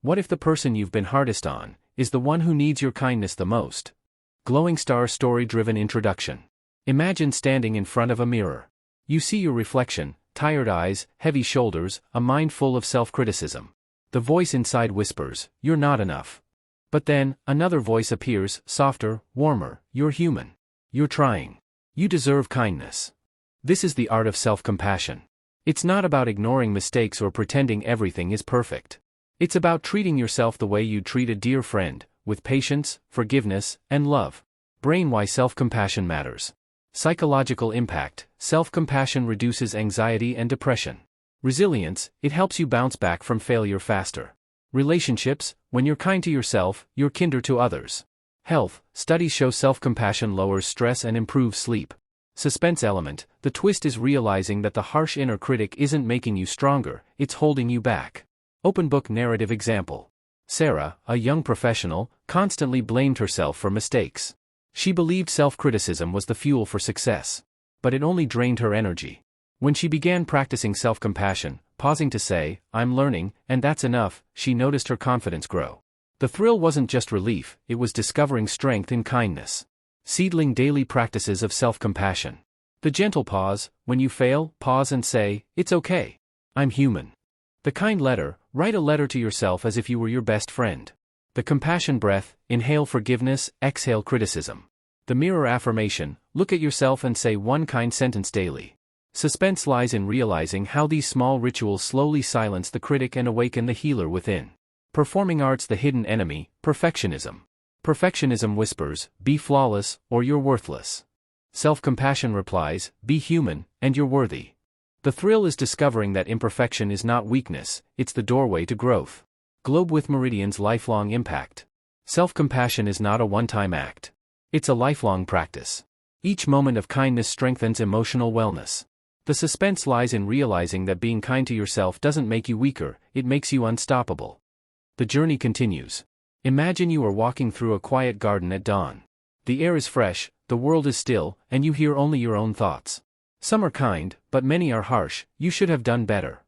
What if the person you've been hardest on is the one who needs your kindness the most? Glowing star story-driven introduction. Imagine standing in front of a mirror. You see your reflection, tired eyes, heavy shoulders, a mind full of self-criticism. The voice inside whispers, "You're not enough." But then, another voice appears, softer, warmer, "You're human. You're trying. You deserve kindness." This is the art of self-compassion. It's not about ignoring mistakes or pretending everything is perfect. It's about treating yourself the way you'd treat a dear friend, with patience, forgiveness, and love. Brain: why self-compassion matters. Psychological impact: self-compassion reduces anxiety and depression. Resilience: it helps you bounce back from failure faster. Relationships: when you're kind to yourself, you're kinder to others. Health: studies show self-compassion lowers stress and improves sleep. Suspense element: the twist is realizing that the harsh inner critic isn't making you stronger, it's holding you back. Open book narrative example. Sarah, a young professional, constantly blamed herself for mistakes. She believed self-criticism was the fuel for success. But it only drained her energy. When she began practicing self-compassion, pausing to say, "I'm learning, and that's enough," she noticed her confidence grow. The thrill wasn't just relief, it was discovering strength in kindness. Seedling daily practices of self-compassion. The gentle pause: when you fail, pause and say, "It's okay. I'm human." The kind letter: write a letter to yourself as if you were your best friend. The compassion breath: inhale forgiveness, exhale criticism. The mirror affirmation: look at yourself and say one kind sentence daily. Suspense lies in realizing how these small rituals slowly silence the critic and awaken the healer within. Performing arts: the hidden enemy, perfectionism. Perfectionism whispers, "Be flawless, or you're worthless." Self-compassion replies, "Be human, and you're worthy." The thrill is discovering that imperfection is not weakness, it's the doorway to growth. Globe with Meridian's lifelong impact. Self-compassion is not a one-time act. It's a lifelong practice. Each moment of kindness strengthens emotional wellness. The suspense lies in realizing that being kind to yourself doesn't make you weaker, it makes you unstoppable. The journey continues. Imagine you are walking through a quiet garden at dawn. The air is fresh, the world is still, and you hear only your own thoughts. Some are kind, but many are harsh. "You should have done better.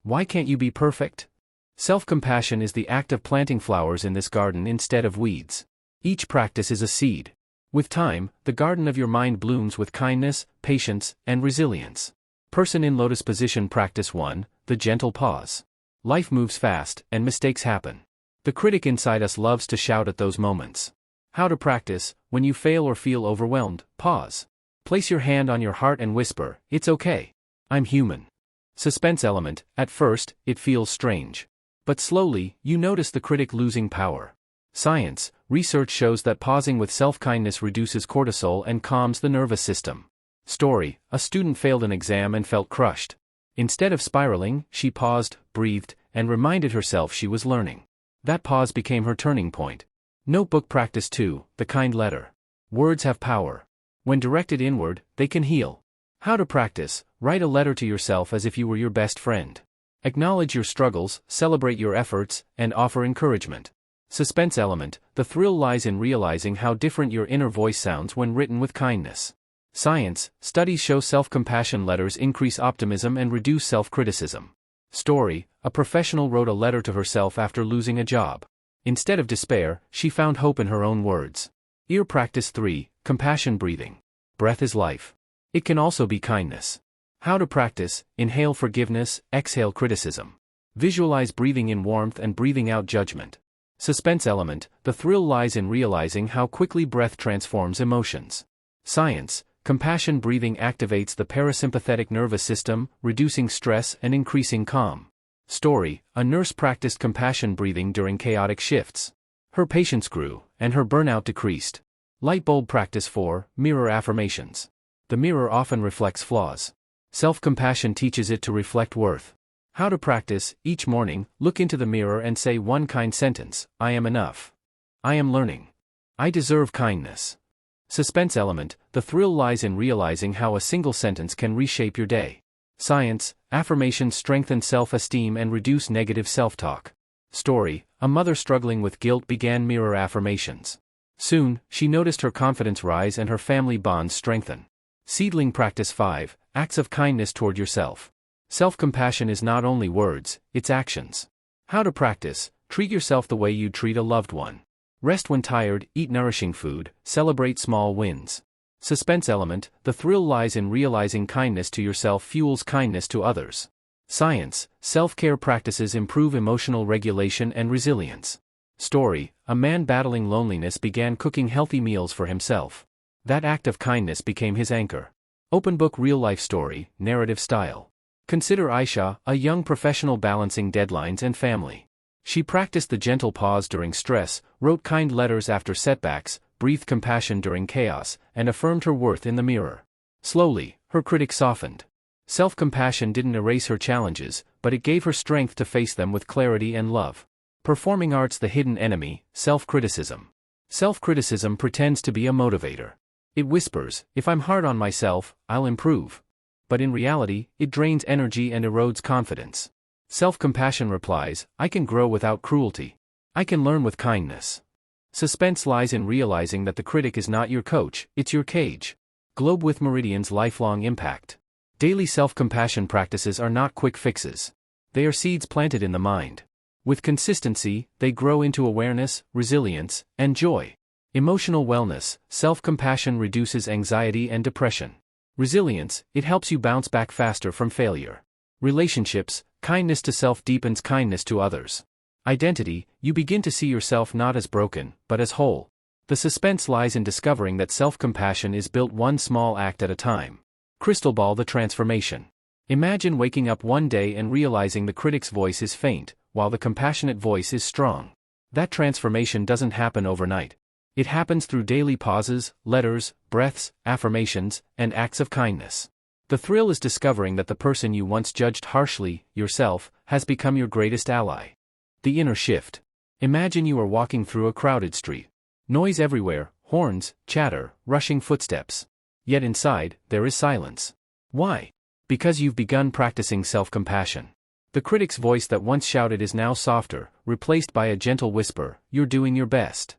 Why can't you be perfect?" Self-compassion is the act of planting flowers in this garden instead of weeds. Each practice is a seed. With time, the garden of your mind blooms with kindness, patience, and resilience. Person in lotus position practice 1, the gentle pause. Life moves fast, and mistakes happen. The critic inside us loves to shout at those moments. How to practice: when you fail or feel overwhelmed, pause. Place your hand on your heart and whisper, "It's okay. I'm human." Suspense element: at first, it feels strange. But slowly, you notice the critic losing power. Science: research shows that pausing with self-kindness reduces cortisol and calms the nervous system. Story: a student failed an exam and felt crushed. Instead of spiraling, she paused, breathed, and reminded herself she was learning. That pause became her turning point. Notebook practice 2, the kind letter. Words have power. When directed inward, they can heal. How to practice: write a letter to yourself as if you were your best friend. Acknowledge your struggles, celebrate your efforts, and offer encouragement. Suspense element: the thrill lies in realizing how different your inner voice sounds when written with kindness. Science: studies show self-compassion letters increase optimism and reduce self-criticism. Story: a professional wrote a letter to herself after losing a job. Instead of despair, she found hope in her own words. Ear practice 3, compassion breathing. Breath is life. It can also be kindness. How to practice: inhale forgiveness, exhale criticism. Visualize breathing in warmth and breathing out judgment. Suspense element: the thrill lies in realizing how quickly breath transforms emotions. Science: compassion breathing activates the parasympathetic nervous system, reducing stress and increasing calm. Story: a nurse practiced compassion breathing during chaotic shifts. Her patience grew, and her burnout decreased. Light bulb practice 4, mirror affirmations. The mirror often reflects flaws. Self-compassion teaches it to reflect worth. How to practice: each morning, look into the mirror and say one kind sentence, "I am enough. I am learning. I deserve kindness." Suspense element: the thrill lies in realizing how a single sentence can reshape your day. Science: affirmations strengthen self-esteem and reduce negative self-talk. Story: a mother struggling with guilt began mirror affirmations. Soon, she noticed her confidence rise and her family bonds strengthen. Seedling practice 5, acts of kindness toward yourself. Self-compassion is not only words, it's actions. How to practice: treat yourself the way you'd treat a loved one. Rest when tired, eat nourishing food, celebrate small wins. Suspense element, the thrill lies in realizing kindness to yourself fuels kindness to others. Science, self-care practices improve emotional regulation and resilience. Story, a man battling loneliness began cooking healthy meals for himself. That act of kindness became his anchor. Open book real-life story, narrative style. Consider Aisha, a young professional balancing deadlines and family. She practiced the gentle pause during stress, wrote kind letters after setbacks, breathed compassion during chaos, and affirmed her worth in the mirror. Slowly, her critic softened. Self-compassion didn't erase her challenges, but it gave her strength to face them with clarity and love. Performing arts, the hidden enemy, self-criticism. Self-criticism pretends to be a motivator. It whispers, if I'm hard on myself, I'll improve. But in reality, it drains energy and erodes confidence. Self-compassion replies, I can grow without cruelty. I can learn with kindness. Suspense lies in realizing that the critic is not your coach, it's your cage. Globe with Meridian's lifelong impact. Daily self-compassion practices are not quick fixes. They are seeds planted in the mind. With consistency, they grow into awareness, resilience, and joy. Emotional wellness, self-compassion reduces anxiety and depression. Resilience, it helps you bounce back faster from failure. Relationships, kindness to self deepens kindness to others. Identity, you begin to see yourself not as broken, but as whole. The suspense lies in discovering that self-compassion is built one small act at a time. Crystal ball, the transformation. Imagine waking up one day and realizing the critic's voice is faint, while the compassionate voice is strong. That transformation doesn't happen overnight. It happens through daily pauses, letters, breaths, affirmations, and acts of kindness. The thrill is discovering that the person you once judged harshly, yourself, has become your greatest ally. The inner shift. Imagine you are walking through a crowded street. Noise everywhere, horns, chatter, rushing footsteps. Yet inside, there is silence. Why? Because you've begun practicing self-compassion. The critic's voice that once shouted is now softer, replaced by a gentle whisper, you're doing your best.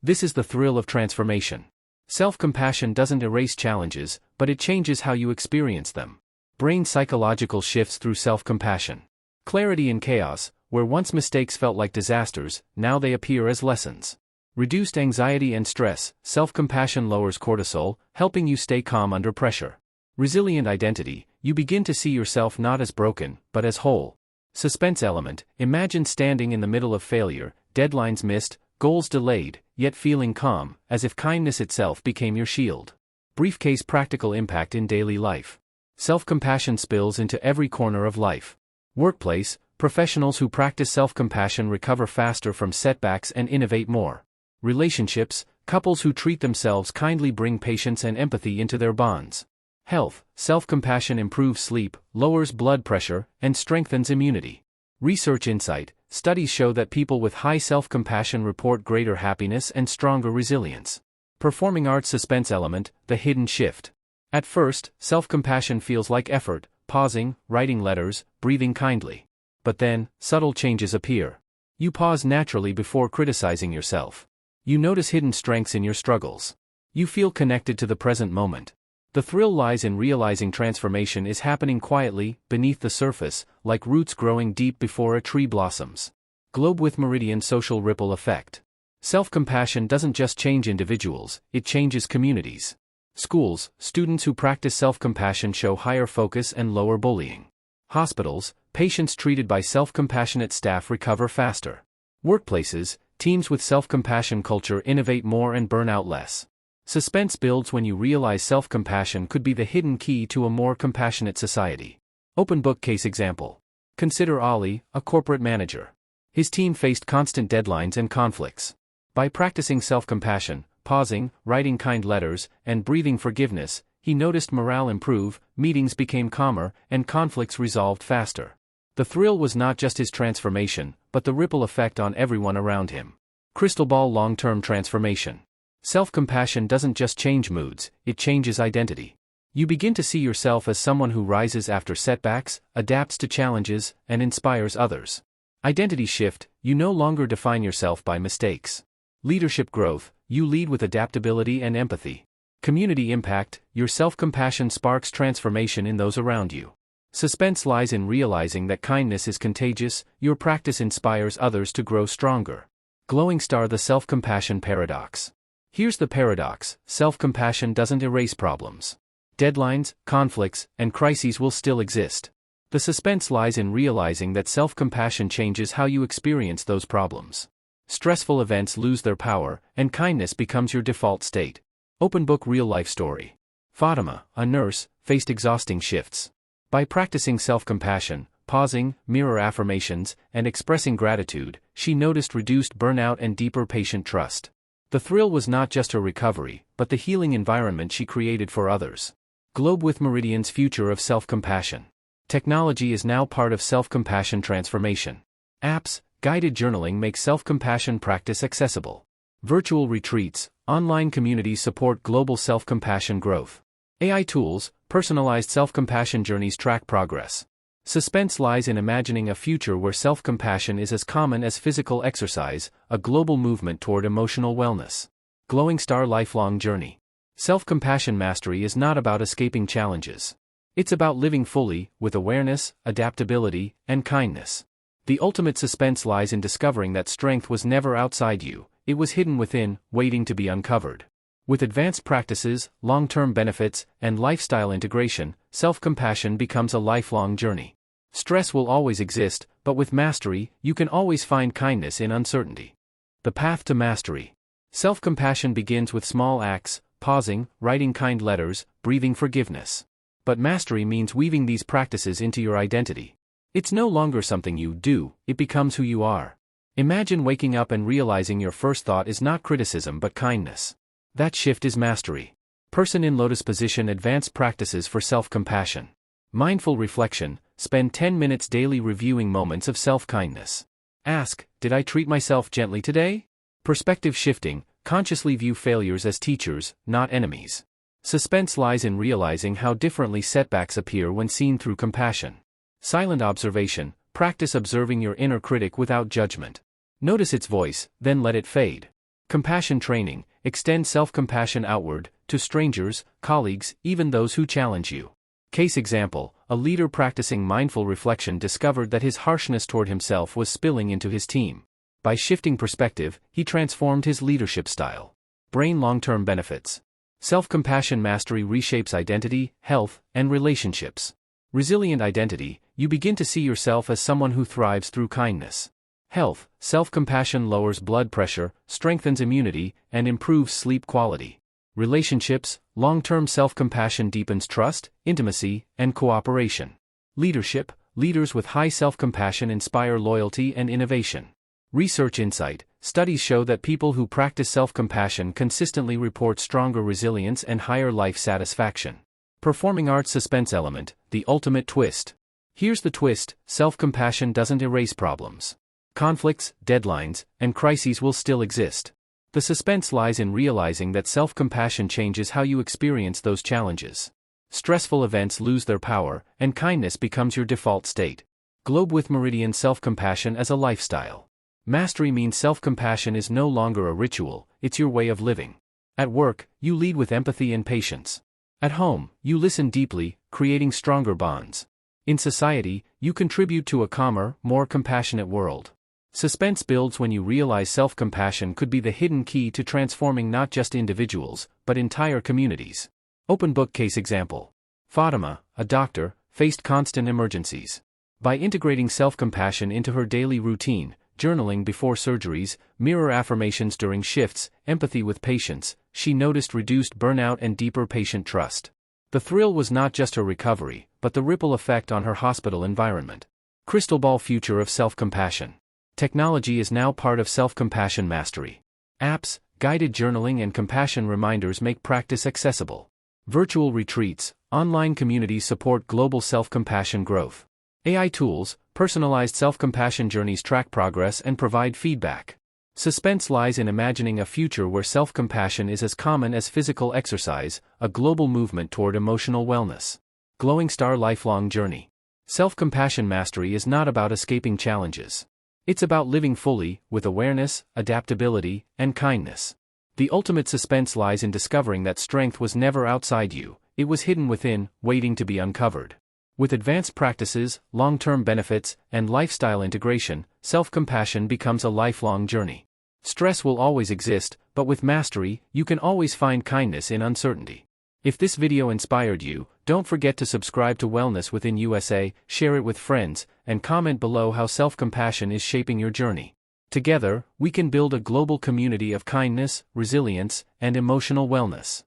This is the thrill of transformation. Self-compassion doesn't erase challenges, but it changes how you experience them. Brain psychological shifts through self-compassion. Clarity in chaos, where once mistakes felt like disasters, now they appear as lessons. Reduced anxiety and stress, self-compassion lowers cortisol, helping you stay calm under pressure. Resilient identity, you begin to see yourself not as broken, but as whole. Suspense element, imagine standing in the middle of failure, deadlines missed, goals delayed, yet feeling calm, as if kindness itself became your shield. Briefcase practical impact in daily life. Self-compassion spills into every corner of life. Workplace, professionals who practice self-compassion recover faster from setbacks and innovate more. Relationships, couples who treat themselves kindly bring patience and empathy into their bonds. Health, self-compassion improves sleep, lowers blood pressure, and strengthens immunity. Research insight, studies show that people with high self-compassion report greater happiness and stronger resilience. Performing arts suspense element, the hidden shift. At first, self-compassion feels like effort, pausing, writing letters, breathing kindly. But then, subtle changes appear. You pause naturally before criticizing yourself. You notice hidden strengths in your struggles. You feel connected to the present moment. The thrill lies in realizing transformation is happening quietly, beneath the surface, like roots growing deep before a tree blossoms. Globe with Meridian social ripple effect. Self-compassion doesn't just change individuals, it changes communities. Schools, students who practice self-compassion show higher focus and lower bullying. Hospitals, patients treated by self-compassionate staff recover faster. Workplaces, teams with self-compassion culture innovate more and burn out less. Suspense builds when you realize self-compassion could be the hidden key to a more compassionate society. Open book case example. Consider Ali, a corporate manager. His team faced constant deadlines and conflicts. By practicing self-compassion, pausing, writing kind letters, and breathing forgiveness, he noticed morale improve, meetings became calmer, and conflicts resolved faster. The thrill was not just his transformation, but the ripple effect on everyone around him. Crystal ball long-term transformation. Self-compassion doesn't just change moods, it changes identity. You begin to see yourself as someone who rises after setbacks, adapts to challenges, and inspires others. Identity shift, you no longer define yourself by mistakes. Leadership growth, you lead with adaptability and empathy. Community impact, your self-compassion sparks transformation in those around you. Suspense lies in realizing that kindness is contagious. Your practice inspires others to grow stronger. Glowing star, the self-compassion paradox. Here's the paradox: self-compassion doesn't erase problems. Deadlines, conflicts, and crises will still exist. The suspense lies in realizing that self-compassion changes how you experience those problems. Stressful events lose their power, and kindness becomes your default state. Open book real-life story. Fatima, a nurse, faced exhausting shifts. By practicing self-compassion, pausing, mirror affirmations, and expressing gratitude, she noticed reduced burnout and deeper patient trust. The thrill was not just her recovery, but the healing environment she created for others. Globe with Meridian's future of self-compassion. Technology is now part of self-compassion transformation. Apps, guided journaling make self-compassion practice accessible. Virtual retreats, online communities support global self-compassion growth. AI tools, personalized self-compassion journeys track progress. Suspense lies in imagining a future where self-compassion is as common as physical exercise, a global movement toward emotional wellness. Glowing star, lifelong journey. Self-compassion mastery is not about escaping challenges. It's about living fully, with awareness, adaptability, and kindness. The ultimate suspense lies in discovering that strength was never outside you, it was hidden within, waiting to be uncovered. With advanced practices, long-term benefits, and lifestyle integration, self-compassion becomes a lifelong journey. Stress will always exist, but with mastery, you can always find kindness in uncertainty. The path to mastery. Self-compassion begins with small acts, pausing, writing kind letters, breathing forgiveness. But mastery means weaving these practices into your identity. It's no longer something you do, it becomes who you are. Imagine waking up and realizing your first thought is not criticism but kindness. That shift is mastery. Person in lotus position, advanced practices for self-compassion. Mindful reflection, spend 10 minutes daily reviewing moments of self-kindness. Ask, did I treat myself gently today? Perspective shifting, consciously view failures as teachers, not enemies. Suspense lies in realizing how differently setbacks appear when seen through compassion. Silent observation, practice observing your inner critic without judgment. Notice its voice, then let it fade. Compassion training, extend self-compassion outward, to strangers, colleagues, even those who challenge you. Case example, a leader practicing mindful reflection discovered that his harshness toward himself was spilling into his team. By shifting perspective, he transformed his leadership style. Brain long-term benefits. Self-compassion mastery reshapes identity, health, and relationships. Resilient identity, you begin to see yourself as someone who thrives through kindness. Health, self-compassion lowers blood pressure, strengthens immunity, and improves sleep quality. Relationships, long-term self-compassion deepens trust, intimacy, and cooperation. Leadership, leaders with high self-compassion inspire loyalty and innovation. Research insight, studies show that people who practice self-compassion consistently report stronger resilience and higher life satisfaction. Performing arts, suspense element, the ultimate twist. Here's the twist: self-compassion doesn't erase problems. Conflicts, deadlines, and crises will still exist. The suspense lies in realizing that self-compassion changes how you experience those challenges. Stressful events lose their power, and kindness becomes your default state. Globe with Meridian, self-compassion as a lifestyle. Mastery means self-compassion is no longer a ritual, it's your way of living. At work, you lead with empathy and patience. At home, you listen deeply, creating stronger bonds. In society, you contribute to a calmer, more compassionate world. Suspense builds when you realize self-compassion could be the hidden key to transforming not just individuals, but entire communities. Open book case example. Fatima, a doctor, faced constant emergencies. By integrating self-compassion into her daily routine, journaling before surgeries, mirror affirmations during shifts, empathy with patients, she noticed reduced burnout and deeper patient trust. The thrill was not just her recovery, but the ripple effect on her hospital environment. Crystal ball, future of self-compassion. Technology is now part of self-compassion mastery. Apps, guided journaling and compassion reminders make practice accessible. Virtual retreats, online communities support global self-compassion growth. AI tools, personalized self-compassion journeys track progress and provide feedback. Suspense lies in imagining a future where self-compassion is as common as physical exercise, a global movement toward emotional wellness. Glowing star, lifelong journey. Self-compassion mastery is not about escaping challenges. It's about living fully, with awareness, adaptability, and kindness. The ultimate suspense lies in discovering that strength was never outside you, it was hidden within, waiting to be uncovered. With advanced practices, long-term benefits, and lifestyle integration, self-compassion becomes a lifelong journey. Stress will always exist, but with mastery, you can always find kindness in uncertainty. If this video inspired you, don't forget to subscribe to Wellness Within USA, share it with friends, and comment below how self-compassion is shaping your journey. Together, we can build a global community of kindness, resilience, and emotional wellness.